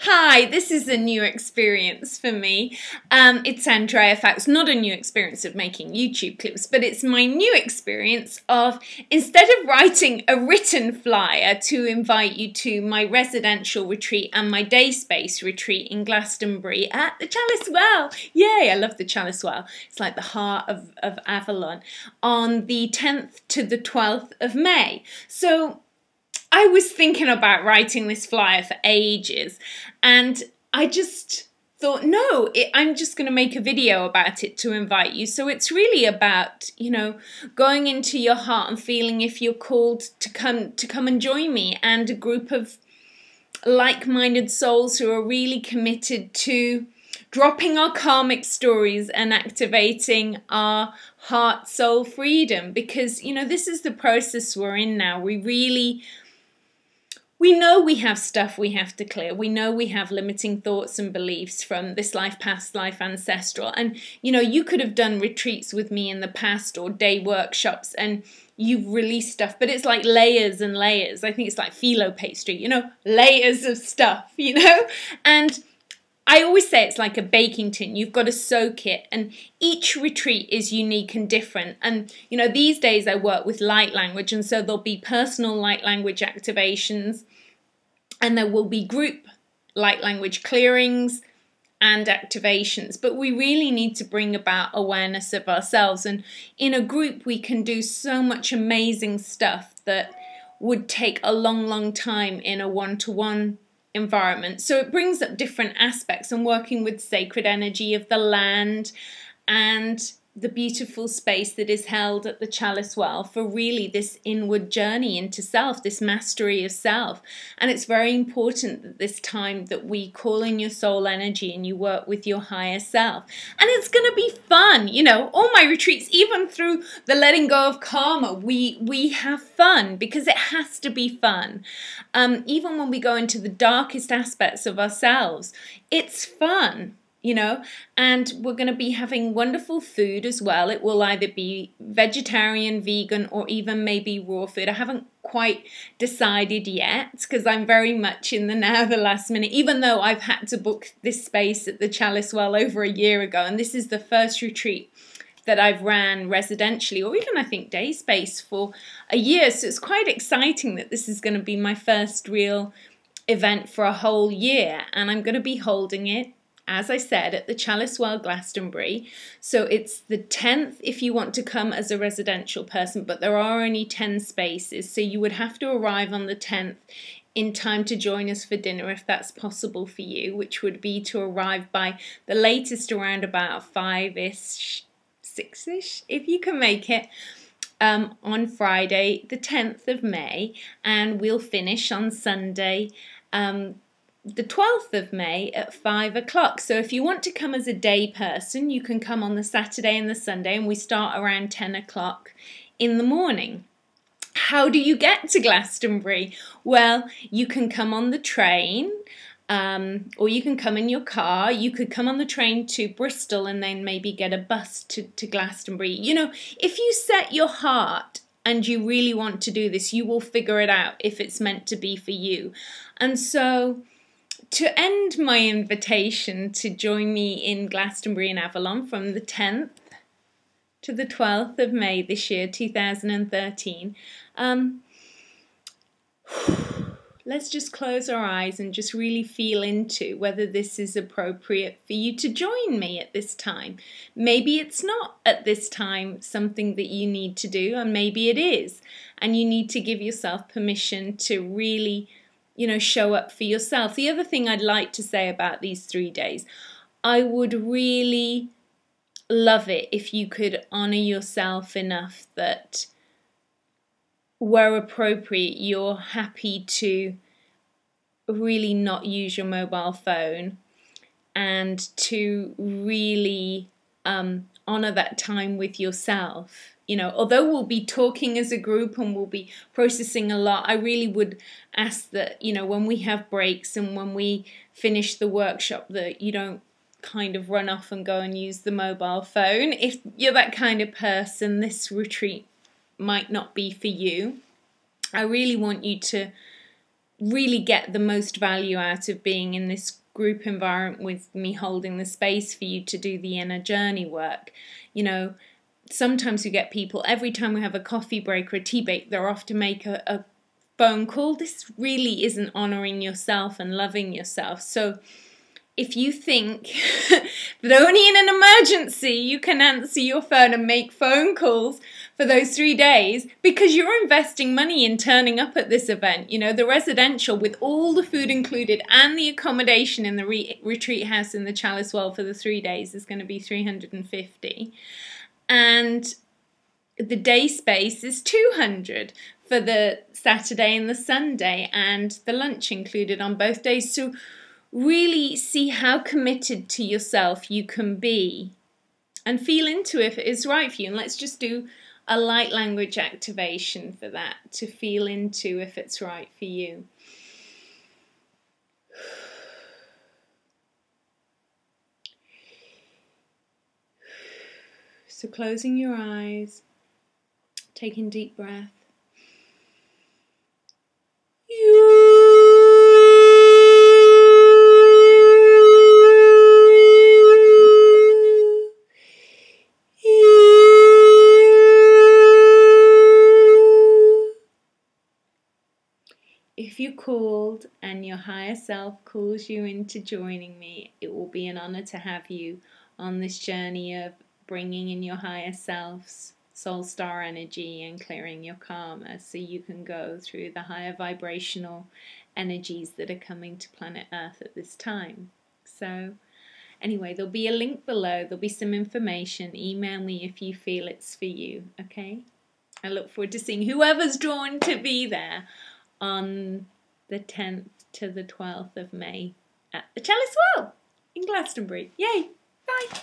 Hi, this is a new experience for me. It's Andrea Foulkes, not a new experience of making YouTube clips, but it's my new experience of, instead of writing a written flyer to invite you to my residential retreat and my day space retreat in Glastonbury at the Chalice Well. Yay, I love the Chalice Well. It's like the heart of Avalon, on the 10th to the 12th of May. So I was thinking about writing this flyer for ages, and I just thought, no, I'm just going to make a video about it to invite you. So it's really about, going into your heart and feeling if you're called to come and join me, and a group of like-minded souls who are really committed to dropping our karmic stories and activating our heart soul freedom. Because this is the process we're in now. We know we have stuff we have to clear. We know we have limiting thoughts and beliefs from this life, past life, ancestral. And, you could have done retreats with me in the past or day workshops and you've released stuff, but it's like layers and layers. I think it's like phyllo pastry, layers of stuff, And I always say it's like a baking tin. You've got to soak it, and each retreat is unique and different. And, these days I work with light language, and so there'll be personal light language activations, and there will be group light language clearings and activations. But we really need to bring about awareness of ourselves. And in a group, we can do so much amazing stuff that would take a long, long time in a one-to-one environment. So it brings up different aspects, and working with sacred energy of the land and the beautiful space that is held at the Chalice Well for really this inward journey into self, this mastery of self. And it's very important that this time that we call in your soul energy and you work with your higher self. And it's going to be fun. All my retreats, even through the letting go of karma, we have fun, because it has to be fun. Even when we go into the darkest aspects of ourselves, it's fun. And we're going to be having wonderful food as well. It will either be vegetarian, vegan, or even maybe raw food. I haven't quite decided yet, because I'm very much in the now, the last minute, even though I've had to book this space at the Chalice Well over a year ago. And this is the first retreat that I've ran residentially, or even I think day space, for a year. So it's quite exciting that this is going to be my first real event for a whole year. And I'm going to be holding it, as I said, at the Chalice Well, Glastonbury. So it's the 10th if you want to come as a residential person, but there are only 10 spaces. So you would have to arrive on the 10th in time to join us for dinner, if that's possible for you, which would be to arrive by the latest around about 5-ish, 6-ish, if you can make it, on Friday, the 10th of May. And we'll finish on Sunday, the 12th of May at 5 o'clock. So if you want to come as a day person, you can come on the Saturday and the Sunday, and we start around 10 o'clock in the morning. How do you get to Glastonbury? Well, you can come on the train, or you can come in your car. You could come on the train to Bristol and then maybe get a bus to Glastonbury. If you set your heart and you really want to do this, you will figure it out if it's meant to be for you. And so, to end my invitation to join me in Glastonbury and Avalon from the 10th to the 12th of May this year, 2013, let's just close our eyes and just really feel into whether this is appropriate for you to join me at this time. Maybe it's not at this time something that you need to do, and maybe it is, and you need to give yourself permission to really show up for yourself. The other thing I'd like to say about these 3 days, I would really love it if you could honor yourself enough that, where appropriate, you're happy to really not use your mobile phone, and to really honor that time with yourself. Although we'll be talking as a group and we'll be processing a lot, I really would ask that, when we have breaks and when we finish the workshop, that you don't kind of run off and go and use the mobile phone. If you're that kind of person, this retreat might not be for you. I really want you to really get the most value out of being in this group environment with me holding the space for you to do the inner journey work. You know, sometimes we get people, every time we have a coffee break or a tea break, they're off to make a phone call. This really isn't honoring yourself and loving yourself. So if you think that only in an emergency you can answer your phone and make phone calls for those 3 days, because you're investing money in turning up at this event, you know, the residential with all the food included and the accommodation in the retreat house in the Chalice Well for the 3 days is going to be $350. And the day space is $200 for the Saturday and the Sunday, and the lunch included on both days. So really see how committed to yourself you can be and feel into if it is right for you. And let's just do a light language activation for that, to feel into if it's right for you. So closing your eyes, taking deep breath. If you called and your higher self calls you into joining me, it will be an honor to have you on this journey of bringing in your higher self's soul star energy and clearing your karma, so you can go through the higher vibrational energies that are coming to planet Earth at this time. So anyway, there'll be a link below, there'll be some information. Email me if you feel it's for you, okay? I look forward to seeing whoever's drawn to be there on the 10th to the 12th of May at the Chalice Well in Glastonbury. Yay! Bye!